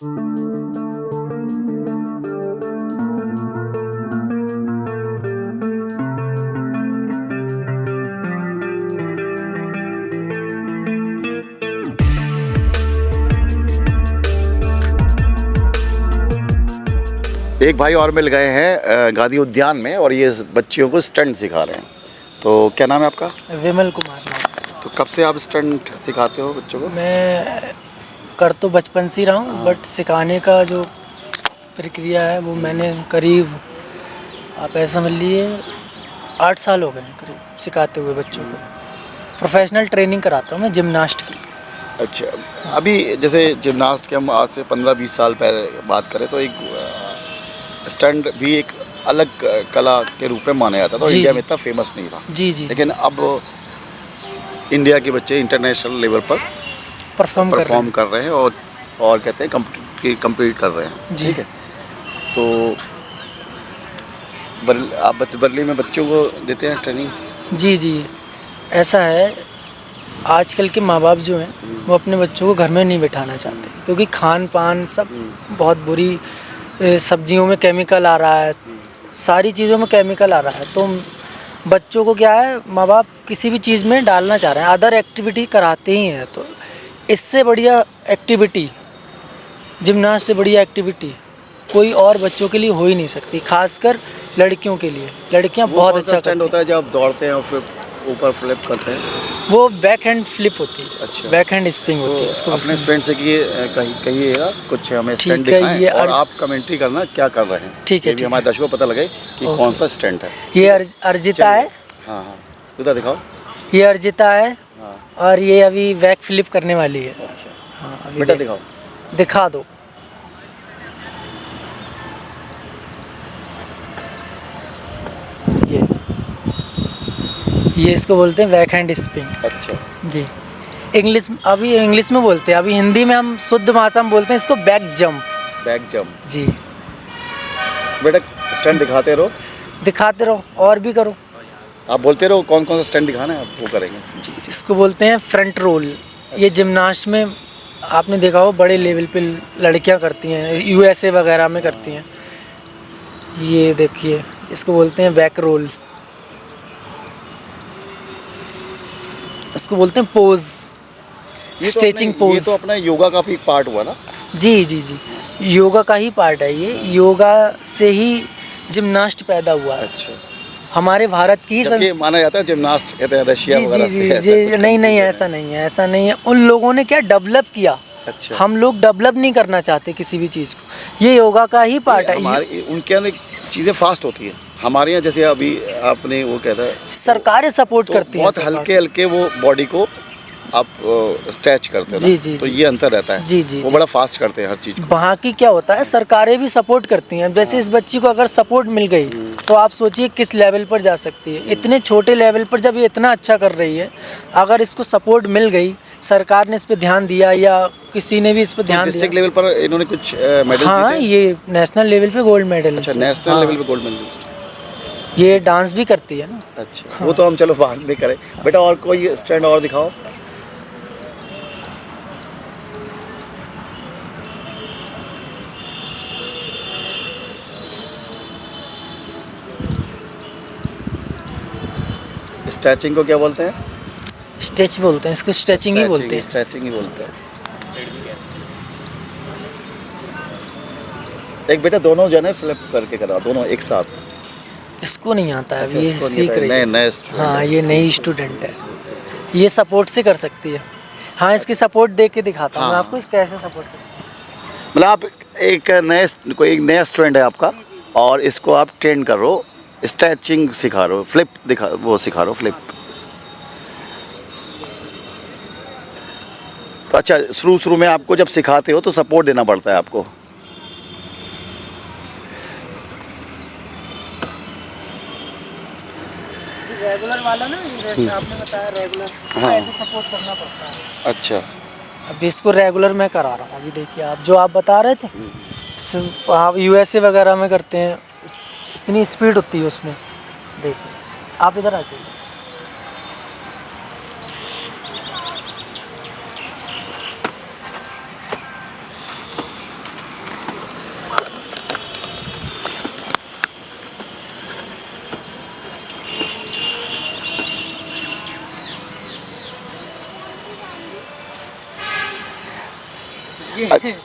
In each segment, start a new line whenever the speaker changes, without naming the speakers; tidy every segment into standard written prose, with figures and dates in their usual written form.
एक भाई और मिल गए हैं गांधी उद्यान में और ये बच्चियों को स्टंट सिखा रहे हैं। तो क्या नाम है आपका?
विमल कुमार नाम।
तो कब से आप स्टंट सिखाते हो बच्चों को?
मैं कर तो बचपन से ही रहा हूँ, बट सिखाने का जो प्रक्रिया है वो मैंने करीब, आप ऐसा समझ लिए 8 साल हो गए हैं करीब सिखाते हुए बच्चों को। प्रोफेशनल ट्रेनिंग कराता हूँ मैं जिम्नास्ट की।
अच्छा, अभी जैसे जिम्नास्ट के हम आज से 15-20 साल पहले बात करें तो एक स्टंट भी एक अलग कला के रूप में माना जाता था और इंडिया में इतना फेमस नहीं था।
जी जी।
लेकिन अब इंडिया के बच्चे इंटरनेशनल लेवल पर परफॉर्म कर रहे हैं और कहते हैं कम्पीट कर रहे हैं। ठीक है, तो आप बरली में बच्चों को देते हैं ट्रेनिंग?
जी जी, ऐसा है, आजकल के माँ बाप जो हैं वो अपने बच्चों को घर में नहीं बिठाना चाहते, क्योंकि खान पान सब बहुत बुरी, सब्जियों में केमिकल आ रहा है, सारी चीज़ों में केमिकल आ रहा है। तो बच्चों को क्या है, माँ बाप किसी भी चीज़ में डालना चाह रहे हैं, अदर एक्टिविटी कराते ही हैं। तो इससे बढ़िया एक्टिविटी, जिम्नास्ट से बढ़िया एक्टिविटी कोई और बच्चों के लिए हो ही नहीं सकती, खासकर लड़कियों के लिए। लड़कियां बहुत अच्छा
स्टंट होता है जब आप दौड़ते हैं और फिर ऊपर फ्लिप करते हैं,
वो बैक हैंड फ्लिप होती है।
अच्छा,
बैक हैंड स्प्रिंग होती है उसको।
अपने स्टूडेंट से कहिएगा कुछ हमें स्टंट
ठीक है,
दिखाएं
ये
और आप कमेंट्री करना क्या कर रहे हैं।
ठीक है,
ये भी हमारे दर्शकों को पता लगे कि कौन सा स्टंट है।
ये अर्जिता है।
हाँ हाँ, उधर दिखाओ।
ये अर्जिता है।
हाँ।
और ये अभी बैक फ्लिप करने वाली है।
अच्छा
हाँ, अभी
बेटा दिखाओ।
दिखा दो। ये इसको बोलते हैं बैक हैंड स्प्रिंग।
अच्छा
जी, अभी इंग्लिश में बोलते हैं, अभी हिंदी में हम शुद्ध भाषा में बोलते हैं इसको बैक जंप।
Back jump.
जी,
बेटा स्टंट दिखाते रहो,
दिखाते रहो और भी करो।
आप बोलते रहो कौन कौन सा स्टंट दिखाना है, आप वो करेंगे।
जी, इसको बोलते हैं फ्रंट रोल। ये जिम्नास्ट में आपने देखा हो बड़े लेवल पे लड़कियां करती हैं, यूएसए वगैरह में करती हैं। ये देखिए, इसको बोलते हैं बैक रोल। इसको बोलते हैं पोज, स्ट्रेचिंग पोज।
ये तो अपना योगा का भी पार्ट हुआ ना?
जी जी जी, योगा का ही पार्ट है ये। योगा से ही जिम्नास्ट पैदा हुआ है।
अच्छा,
हमारे भारत की ही
माना जाता है जिम्नास्ट कहते हैं रशिया वगैरह से।
जी, नहीं ऐसा नहीं है, ऐसा नहीं है। उन लोगों ने क्या डेवलप किया।
अच्छा,
हम लोग डेवलप नहीं करना चाहते किसी भी चीज़ को, ये योगा का ही पार्ट है।
उनके अंदर चीज़ें फास्ट होती है, हमारे यहाँ जैसे अभी आपने वो कहता है
सरकारें सपोर्ट करती हैं,
बहुत हल्के हल्के वो बॉडी को आप स्ट्रेच करते हैं।
जी,
तो ये अंतर रहता है।
जी,
वो बड़ा फास्ट करते हैं हर चीज़ को।
वहाँ की क्या होता है, सरकारें भी सपोर्ट करती हैं। जैसे इस बच्ची को अगर सपोर्ट मिल गई तो आप सोचिए किस लेवल पर जा सकती है। इतने छोटे लेवल पर जब ये इतना अच्छा कर रही है, अगर इसको सपोर्ट मिल गई, सरकार ने इस पर ध्यान दिया या किसी ने भी इस पर ध्यान दिया।
डिस्ट्रिक्ट लेवल पर इन्होंने कुछ मेडल
हाँ, ये नेशनल लेवल पे गोल्ड मेडल।
अच्छा, नेशनल लेवल पे गोल्ड मेडलिस्ट।
ये डांस भी करती है ना।
अच्छा, हाँ। वो तो हम चलो बाद में करें। बेटा और कोई स्टैंड और दिखाओ। स्ट्रेचिंग को क्या बोलते हैं?
स्ट्रेच बोलते हैं इसको, स्ट्रेचिंग ही बोलते हैं।
स्ट्रेचिंग ही बोलते हैं। एक बेटा दोनों जने फ्लिप करके करा, दोनों एक साथ।
इसको नहीं आता है,
अच्छा,
ये सीख रही है।
नए
हाँ, ये नई स्टूडेंट है, ये सपोर्ट से कर सकती है। हाँ, इसकी सपोर्ट दे के दिखाता हूँ मैं आपको, इस कैसे सपोर्ट करते हैं।
मतलब आप एक नया स्टूडेंट है आपका और इसको आप ट्रेन कर रहे हो, स्ट्रेचिंग सिखा रहे हो, फ्लिप सिखा रहे हो, फ्लिप। तो अच्छा, शुरू में आपको जब सिखाते हो तो सपोर्ट देना पड़ता है आपको।
रेगुलर वाला ना, जैसे आपने बताया रेगुलर,
हाँ,
ऐसे सपोर्ट करना पड़ता है।
अच्छा,
अभी इसको रेगुलर मैं करा रहा हूँ। अभी देखिए, आप जो आप बता रहे थे, आप यूएसए वगैरह में करते हैं, इतनी स्पीड होती है उसमें। देखिए, आप इधर आ जाइए।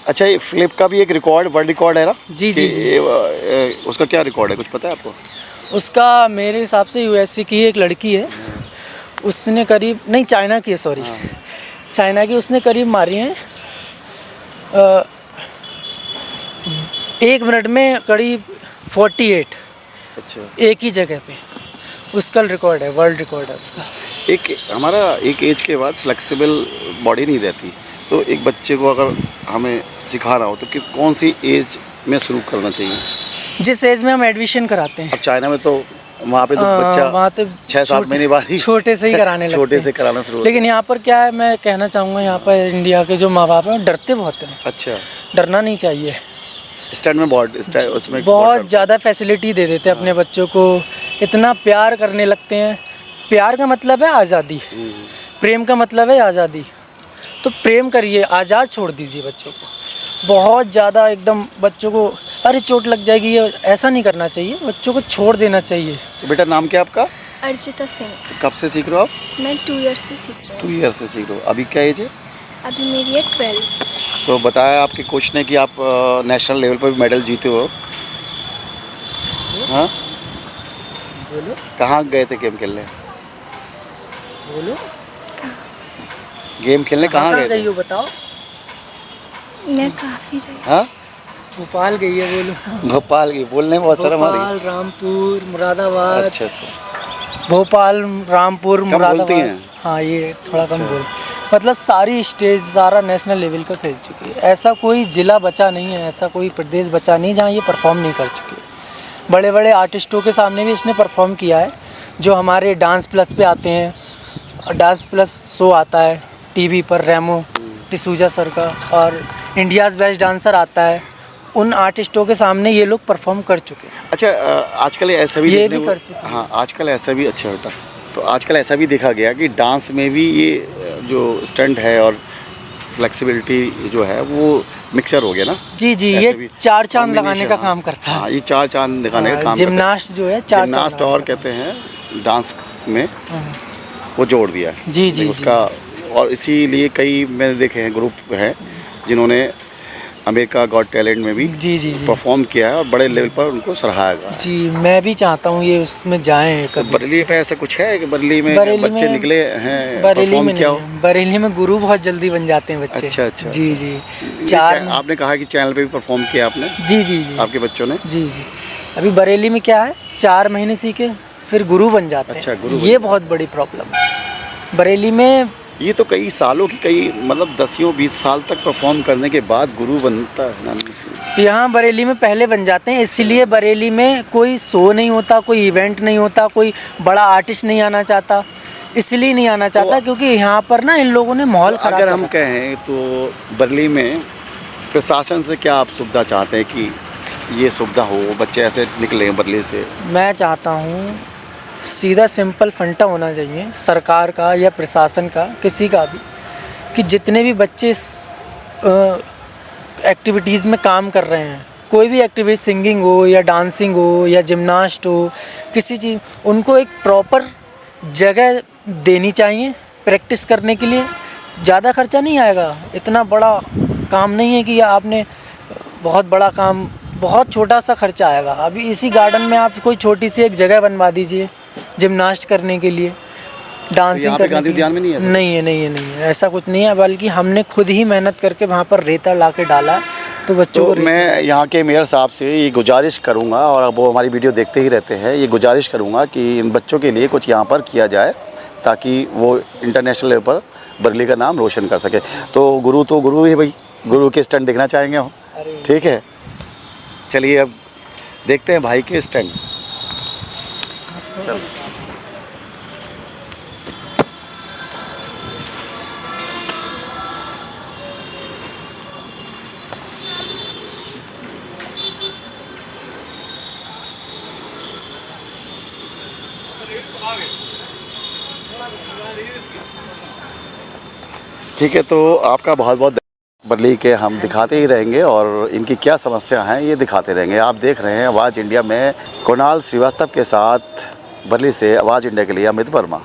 अच्छा, ये फ्लिप का भी एक रिकॉर्ड, वर्ल्ड रिकॉर्ड है ना?
जी, जी, जी।
उसका क्या रिकॉर्ड है, कुछ पता है आपको?
उसका मेरे हिसाब से यूएसए की एक लड़की है, उसने करीब, नहीं चाइना की है, सॉरी, चाइना की, उसने करीब मारी है 1 मिनट में करीब 48
अच्छा,
एक ही जगह पे। उसका रिकॉर्ड है, वर्ल्ड रिकॉर्ड है उसका।
एक हमारा एक एज के बाद फ्लेक्सिबल बॉडी नहीं रहती, तो एक बच्चे को अगर हमें सिखाना हो तो कि कौन सी एज में शुरू करना चाहिए?
जिस एज में हम एडमिशन कराते हैं,
अब चाइना में तो वहाँ पे तो बच्चा
वहाँ तो
6-7 महीने बाद ही
छोटे से ही कराने लगते
छोटे
हैं।
से कराना शुरू होता
लेकिन यहाँ पर क्या है, मैं कहना चाहूँगा, यहाँ पर इंडिया के जो माँ बाप हैं वो डरते बहुत हैं।
है। अच्छा,
डरना नहीं चाहिए।
स्टैंड में उसमें
बहुत ज़्यादा फैसिलिटी दे देते हैं अपने बच्चों को, इतना प्यार करने लगते हैं। प्यार का मतलब है आज़ादी, प्रेम का मतलब है आज़ादी। तो प्रेम करिए, आज़ाद छोड़ दीजिए बच्चों को। बहुत ज़्यादा एकदम बच्चों को अरे चोट लग जाएगी, ये ऐसा नहीं करना चाहिए, बच्चों को छोड़ देना चाहिए।
तो बेटा, नाम क्या आपका?
अर्जिता सिंह।
कब से सीख रहे हो आप?
मैं 2 ईयर से सीख रही हूँ।
2 ईयर से सीख रहे हो। अभी क्या एज है?
अभी मेरी है 12।
तो बताया आपके कोच ने कि आप नेशनल लेवल पर भी मेडल जीते हो। हाँ,
बोलो
कहाँ गए थे गेम खेलने?
बोलो,
गेम खेलने कहाँ गए थे?
गई हो बताओ।
मैं काफ़ी जगह।
हाँ,
भोपाल गई है, बोलो।
भोपाल की बोलने में बहुत शर्म आ रही है।
भोपाल, रामपुर, मुरादाबाद।
अच्छा अच्छा,
भोपाल, रामपुर,
बोलती
मुरादाबाद।
हैं?
हाँ, ये थोड़ा कम
अच्छा।
बोल, मतलब सारी स्टेज, सारा नेशनल लेवल का खेल चुकी है। ऐसा कोई ज़िला बचा नहीं है, ऐसा कोई प्रदेश बचा नहीं जहाँ ये परफॉर्म नहीं कर चुकी है। बड़े बड़े आर्टिस्टों के सामने भी इसने परफॉर्म किया है, जो हमारे डांस प्लस पे आते हैं। डांस प्लस शो आता है टीवी पर, रेमो डिसूजा सर का, और इंडियाज़ बेस्ट डांसर आता है। उन आर्टिस्टों के सामने ये लोग परफॉर्म कर चुके हैं।
अच्छा, आजकल ऐसा भी
ये
देखने
भी
को-
कर चुके हैं।
हाँ, आजकल ऐसा भी, अच्छा बेटा, तो आजकल ऐसा भी देखा गया कि डांस में भी ये जो स्टंट है और फ्लेक्सिबिलिटी जो है वो मिक्सचर हो गया ना।
जी जी,
ऐसे
ये
भी
4 चांद लगाने
combination,
का
हाँ।
काम करता है।
हाँ, ये 4 चांद दिखाने का काम करता है।
जिम्नास्ट जो है 4
जिम्नास्ट और कहते हैं डांस में वो जोड़ दिया है।
जी, जी,
उसका, और इसीलिए कई मैंने देखे हैं ग्रुप हैं जिन्होंने अमेरिका गॉट टैलेंट में भी
जी जी जी
परफॉर्म किया है और बड़े लेवल पर उनको सराहा गया है।
जी, मैं भी चाहता हूँ ये उसमें जाएं
तो
कभी।
बरेली में ऐसा कुछ है कि बरेली में
बरेली
बच्चे
में-
निकले हैं,
बरेली
परफॉर्म
में
किया हो?
नहीं, बरेली में गुरु बहुत जल्दी बन जाते हैं बच्चे।
अच्छा अच्छा,
जी
अच्छा।
जी,
ये
4
आपने कहा कि चैनल पे भी परफॉर्म किया आपने,
जी जी जी
आपके बच्चों ने?
जी जी। अभी बरेली में क्या है, 4 महीने सीखे फिर गुरु बन जाते हैं।
अच्छा, गुरु बन
ये
जाते
बहुत बड़ी प्रॉब्लम है बरेली में।
ये तो कई सालों की, कई मतलब 10-20 साल तक परफॉर्म करने के बाद गुरु बनता है ना इसमें।
यहाँ बरेली में पहले बन जाते हैं, इसलिए बरेली में कोई शो नहीं होता, कोई इवेंट नहीं होता, कोई बड़ा आर्टिस्ट नहीं आना चाहता। इसलिए नहीं आना चाहता क्योंकि यहाँ पर ना इन लोगों ने माहौल खराब
अगर
कर
हम
रखा है।
कहें तो बरेली में प्रशासन से क्या आप सुविधा चाहते हैं कि ये सुविधा हो, बच्चे ऐसे निकले बरेली से? मैं
चाहता हूँ सीधा सिंपल फंडा होना चाहिए सरकार का या प्रशासन का, किसी का भी, कि जितने भी बच्चे इस एक्टिविटीज़ में काम कर रहे हैं, कोई भी एक्टिविटी, सिंगिंग हो या डांसिंग हो या जिम्नास्ट हो, किसी चीज़, उनको एक प्रॉपर जगह देनी चाहिए प्रैक्टिस करने के लिए। ज़्यादा खर्चा नहीं आएगा, इतना बड़ा काम नहीं है कि आपने बहुत बड़ा काम, बहुत छोटा सा खर्चा आएगा। अभी इसी गार्डन में आप कोई छोटी सी एक जगह बनवा दीजिए जिम्नास्ट करने के लिए, डांसिंग
यहाँ पे
करने
गांधी
के लिए।
उद्यान में नहीं है ऐसा?
नहीं है, नहीं है, नहीं है, ऐसा कुछ नहीं है, बल्कि हमने खुद ही मेहनत करके वहाँ पर रेता ला के डाला, तो बच्चों
तो
को
मैं यहाँ के मेयर साहब से ये गुजारिश करूँगा, और वो हमारी वीडियो देखते ही रहते हैं, ये गुजारिश करूँगा कि इन बच्चों के लिए कुछ यहाँ पर किया जाए ताकि वो इंटरनेशनल लेवल पर बरेली का नाम रोशन कर सके। तो गुरु ही भाई, गुरु के स्टंट देखना चाहेंगे हम, ठीक है? चलिए अब देखते हैं भाई के स्टंट। चलो। ठीक है, तो आपका बहुत बहुत बरेली के हम दिखाते ही रहेंगे और इनकी क्या समस्या हैं ये दिखाते रहेंगे। आप देख रहे हैं आवाज़ इंडिया में कुणाल श्रीवास्तव के साथ बरेली से आवाज़ इंडिया के लिए अमित वर्मा।